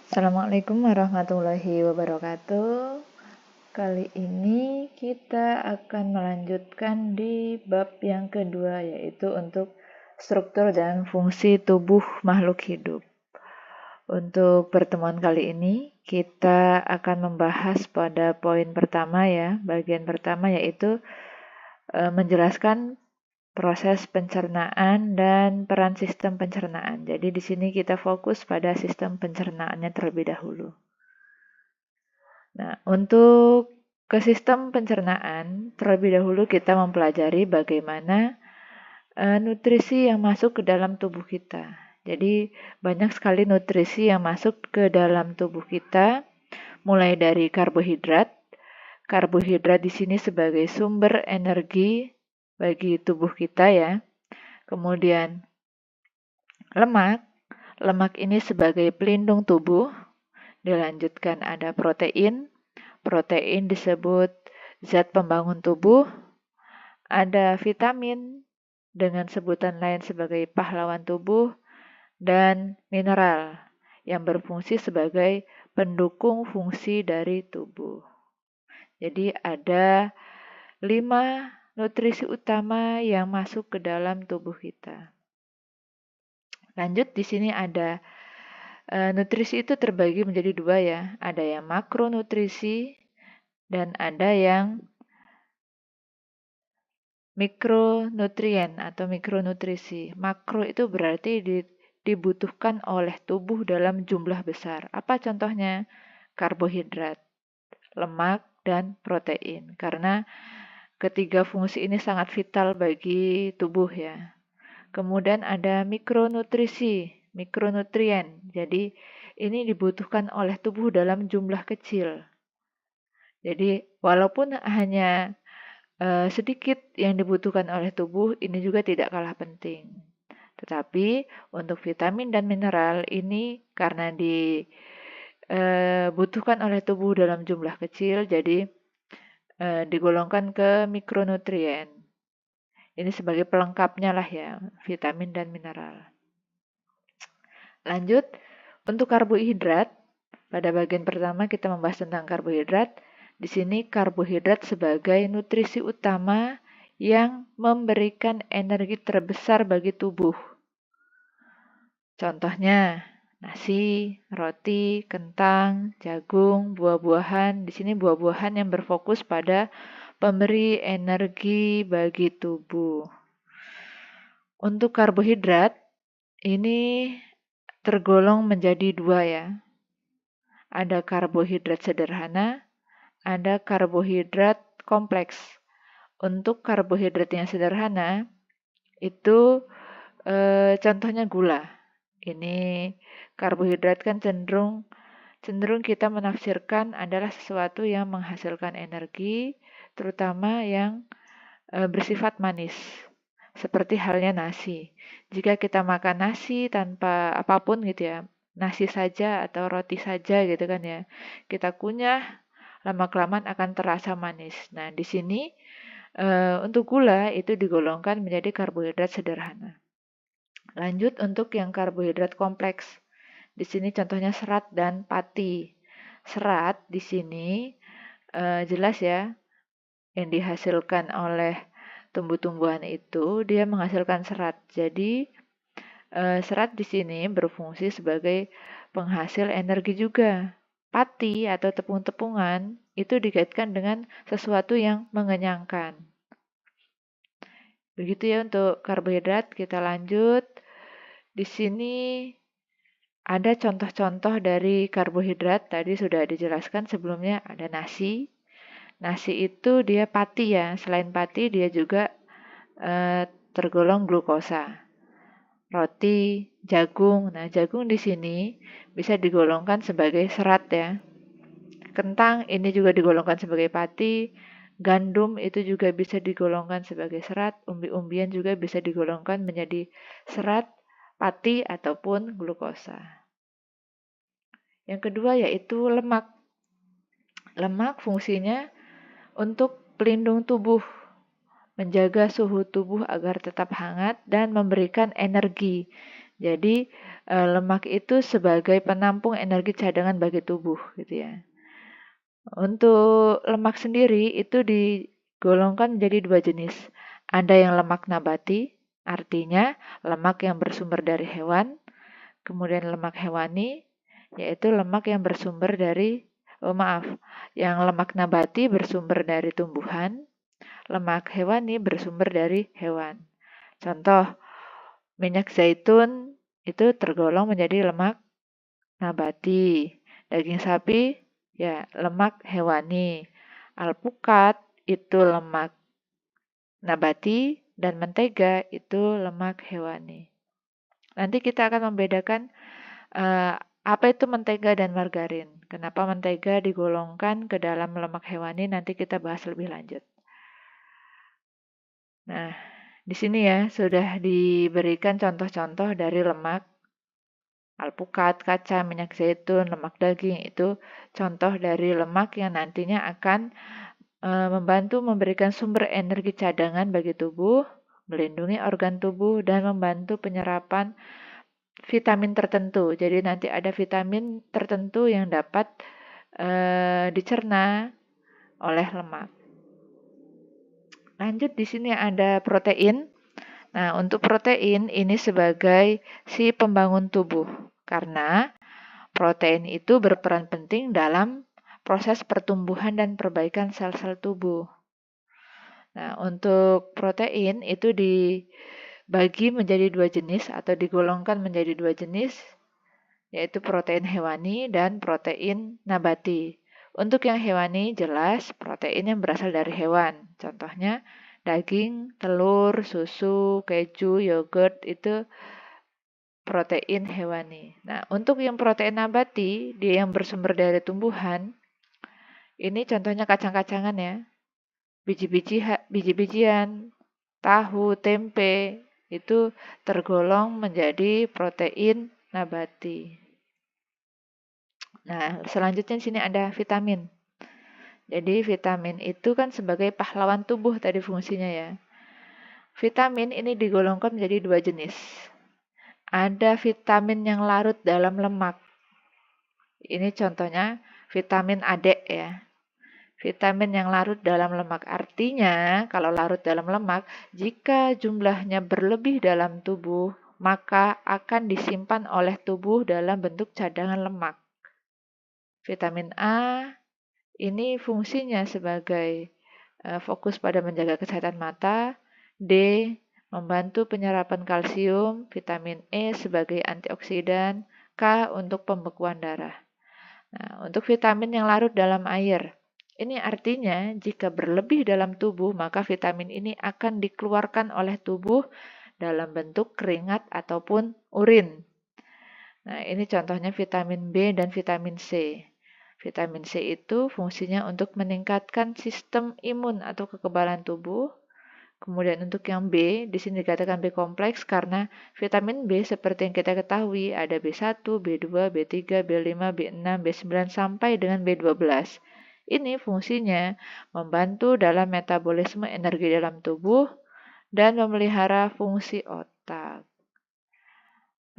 Assalamualaikum warahmatullahi wabarakatuh. Kali ini kita akan melanjutkan di bab yang kedua, yaitu untuk struktur dan fungsi tubuh makhluk hidup. Untuk pertemuan kali ini kita akan membahas pada poin pertama bagian pertama yaitu menjelaskan proses pencernaan dan peran sistem pencernaan. Jadi di sini kita fokus pada sistem pencernaannya terlebih dahulu. Nah, untuk ke sistem pencernaan, terlebih dahulu kita mempelajari bagaimana nutrisi yang masuk ke dalam tubuh kita. Jadi banyak sekali nutrisi yang masuk ke dalam tubuh kita, mulai dari karbohidrat. Karbohidrat di sini sebagai sumber energi bagi tubuh kita ya. Kemudian lemak. Lemak ini sebagai pelindung tubuh. Dilanjutkan ada protein. Protein disebut zat pembangun tubuh. Ada vitamin dengan sebutan lain sebagai pahlawan tubuh. Dan mineral yang berfungsi sebagai pendukung fungsi dari tubuh. Jadi ada 5 nutrisi utama yang masuk ke dalam tubuh kita. Lanjut, di sini ada nutrisi itu terbagi menjadi 2 ya. Ada yang makronutrisi dan ada yang mikronutrien atau mikronutrisi. Makro itu berarti dibutuhkan oleh tubuh dalam jumlah besar. Apa contohnya? Karbohidrat, lemak, dan protein. Karena ketiga fungsi ini sangat vital bagi tubuh ya. Kemudian ada mikronutrisi, mikronutrien. Jadi ini dibutuhkan oleh tubuh dalam jumlah kecil. Jadi walaupun hanya sedikit yang dibutuhkan oleh tubuh, ini juga tidak kalah penting. Tetapi untuk vitamin dan mineral ini karena dibutuhkan oleh tubuh dalam jumlah kecil, jadi digolongkan ke mikronutrien. Ini sebagai pelengkapnya lah ya, vitamin dan mineral. Lanjut, untuk karbohidrat, pada bagian pertama kita membahas tentang karbohidrat. Di sini karbohidrat sebagai nutrisi utama yang memberikan energi terbesar bagi tubuh. Contohnya, nasi, roti, kentang, jagung, buah-buahan. Di sini buah-buahan yang berfokus pada pemberi energi bagi tubuh. Untuk karbohidrat, ini tergolong menjadi 2 ya. Ada karbohidrat sederhana, ada karbohidrat kompleks. Untuk karbohidrat yang sederhana, itu contohnya gula. Ini karbohidrat kan cenderung kita menafsirkan adalah sesuatu yang menghasilkan energi, terutama yang bersifat manis. Seperti halnya nasi. Jika kita makan nasi tanpa apapun gitu ya, nasi saja atau roti saja gitu kan ya, kita kunyah, lama-kelamaan akan terasa manis. Nah, di sini untuk gula itu digolongkan menjadi karbohidrat sederhana. Lanjut untuk yang karbohidrat kompleks. Di sini contohnya serat dan pati. Serat di sini jelas ya, yang dihasilkan oleh tumbuh-tumbuhan itu dia menghasilkan serat. Jadi serat di sini berfungsi sebagai penghasil energi juga. Pati atau tepung-tepungan itu dikaitkan dengan sesuatu yang mengenyangkan. Begitu ya untuk karbohidrat. Kita lanjut. Di sini ada contoh-contoh dari karbohidrat. Tadi sudah dijelaskan sebelumnya, ada nasi. Nasi itu dia pati ya. Selain pati dia juga tergolong glukosa. Roti, jagung. Nah, jagung di sini bisa digolongkan sebagai serat ya. Kentang ini juga digolongkan sebagai pati. Gandum itu juga bisa digolongkan sebagai serat. Umbi-umbian juga bisa digolongkan menjadi serat, pati, ataupun glukosa. Yang kedua yaitu lemak. Lemak fungsinya untuk pelindung tubuh, menjaga suhu tubuh agar tetap hangat dan memberikan energi. Jadi lemak itu sebagai penampung energi cadangan bagi tubuh gitu ya. Untuk lemak sendiri itu digolongkan menjadi dua jenis. Ada yang lemak nabati, artinya lemak yang bersumber dari hewan. Kemudian lemak hewani, yaitu lemak yang bersumber dari, yang lemak nabati bersumber dari tumbuhan, lemak hewani bersumber dari hewan. Contoh, minyak zaitun itu tergolong menjadi lemak nabati. Daging sapi ya lemak hewani. Alpukat itu lemak nabati dan mentega itu lemak hewani. Nanti kita akan membedakan apa itu mentega dan margarin. Kenapa mentega digolongkan ke dalam lemak hewani, nanti kita bahas lebih lanjut. Nah, di sini ya sudah diberikan contoh-contoh dari lemak. Alpukat, kaca, minyak zaitun, lemak daging itu contoh dari lemak yang nantinya akan membantu memberikan sumber energi cadangan bagi tubuh, melindungi organ tubuh, dan membantu penyerapan vitamin tertentu. Jadi nanti ada vitamin tertentu yang dapat dicerna oleh lemak. Lanjut, di sini ada protein. Nah, untuk protein ini sebagai si pembangun tubuh, karena protein itu berperan penting dalam proses pertumbuhan dan perbaikan sel-sel tubuh. Nah, untuk protein itu dibagi menjadi dua jenis atau digolongkan menjadi dua jenis, yaitu protein hewani dan protein nabati. Untuk yang hewani jelas protein yang berasal dari hewan. Contohnya daging, telur, susu, keju, yogurt itu protein hewani. Nah, untuk yang protein nabati, dia yang bersumber dari tumbuhan, ini contohnya kacang-kacangan ya. Biji-bijian, tahu, tempe, itu tergolong menjadi protein nabati. Nah, selanjutnya di sini ada vitamin. Jadi vitamin itu kan sebagai pahlawan tubuh tadi fungsinya ya. Vitamin ini digolongkan menjadi dua jenis. Ada vitamin yang larut dalam lemak. Ini contohnya vitamin A, D ya. Vitamin yang larut dalam lemak, artinya kalau larut dalam lemak, jika jumlahnya berlebih dalam tubuh, maka akan disimpan oleh tubuh dalam bentuk cadangan lemak. Vitamin A ini fungsinya sebagai fokus pada menjaga kesehatan mata, D membantu penyerapan kalsium, vitamin E sebagai antioksidan, K untuk pembekuan darah. Nah, untuk vitamin yang larut dalam air, ini artinya jika berlebih dalam tubuh, maka vitamin ini akan dikeluarkan oleh tubuh dalam bentuk keringat ataupun urin. Nah, ini contohnya vitamin B dan vitamin C. Vitamin C itu fungsinya untuk meningkatkan sistem imun atau kekebalan tubuh. Kemudian untuk yang B, di sini dikatakan B kompleks karena vitamin B seperti yang kita ketahui ada B1, B2, B3, B5, B6, B9 sampai dengan B12. Ini fungsinya membantu dalam metabolisme energi dalam tubuh dan memelihara fungsi otak.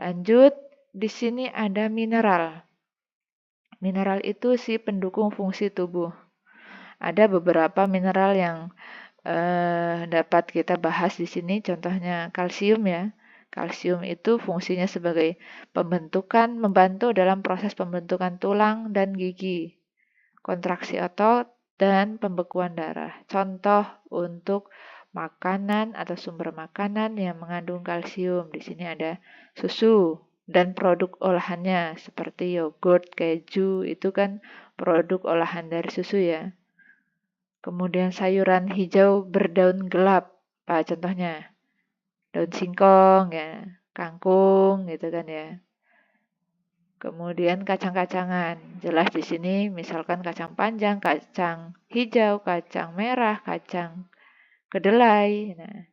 Lanjut, di sini ada mineral. Mineral itu si pendukung fungsi tubuh. Ada beberapa mineral yang dapat kita bahas di sini, contohnya kalsium ya. Kalsium itu fungsinya sebagai membantu dalam proses pembentukan tulang dan gigi, kontraksi otot, dan pembekuan darah. Contoh untuk makanan atau sumber makanan yang mengandung kalsium, di sini ada susu dan produk olahannya seperti yogurt, keju, itu kan produk olahan dari susu ya. Kemudian sayuran hijau berdaun gelap, contohnya daun singkong ya, kangkung gitu kan ya. Kemudian kacang-kacangan, jelas di sini misalkan kacang panjang, kacang hijau, kacang merah, kacang kedelai. Nah,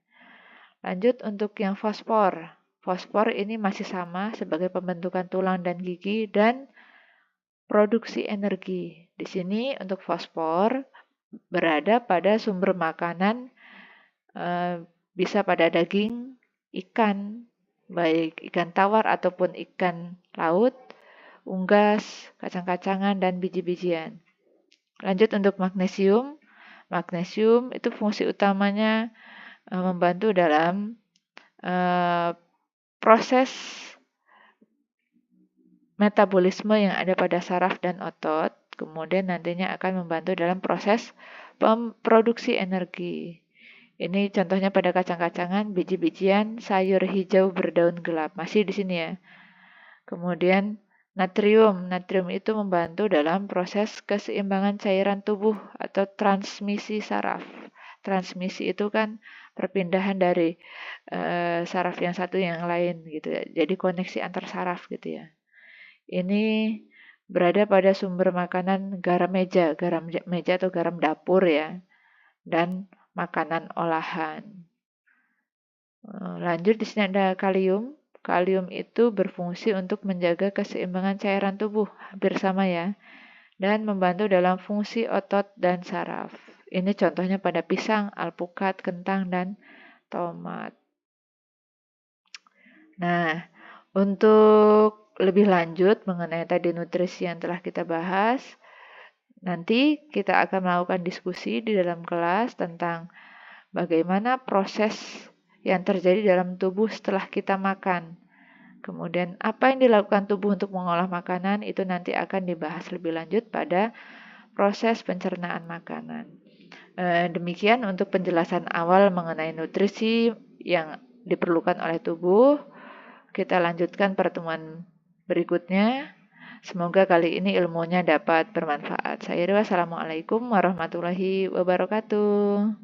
lanjut untuk yang fosfor. Fosfor ini masih sama sebagai pembentukan tulang dan gigi dan produksi energi. Di sini untuk fosfor berada pada sumber makanan, bisa pada daging, ikan, baik ikan tawar ataupun ikan laut, unggas, kacang-kacangan, dan biji-bijian. Lanjut untuk magnesium. Magnesium itu fungsi utamanya membantu dalam proses metabolisme yang ada pada saraf dan otot, kemudian nantinya akan membantu dalam proses produksi energi. Ini contohnya pada kacang-kacangan, biji-bijian, sayur hijau berdaun gelap. Masih di sini ya. Kemudian natrium. Natrium itu membantu dalam proses keseimbangan cairan tubuh atau transmisi saraf. Transmisi itu kan perpindahan dari saraf yang satu yang lain gitu ya. Jadi koneksi antar saraf gitu ya. Ini berada pada sumber makanan garam meja atau garam dapur ya, dan makanan olahan. Lanjut di sini ada kalium. Kalium itu berfungsi untuk menjaga keseimbangan cairan tubuh, hampir sama ya, dan membantu dalam fungsi otot dan saraf. Ini contohnya pada pisang, alpukat, kentang, dan tomat. Nah, untuk lebih lanjut mengenai tadi nutrisi yang telah kita bahas, nanti kita akan melakukan diskusi di dalam kelas tentang bagaimana proses yang terjadi dalam tubuh setelah kita makan. Kemudian apa yang dilakukan tubuh untuk mengolah makanan itu nanti akan dibahas lebih lanjut pada proses pencernaan makanan. Demikian untuk penjelasan awal mengenai nutrisi yang diperlukan oleh tubuh. Kita lanjutkan pertemuan berikutnya. Semoga kali ini ilmunya dapat bermanfaat. Saya Ira, wassalamualaikum warahmatullahi wabarakatuh.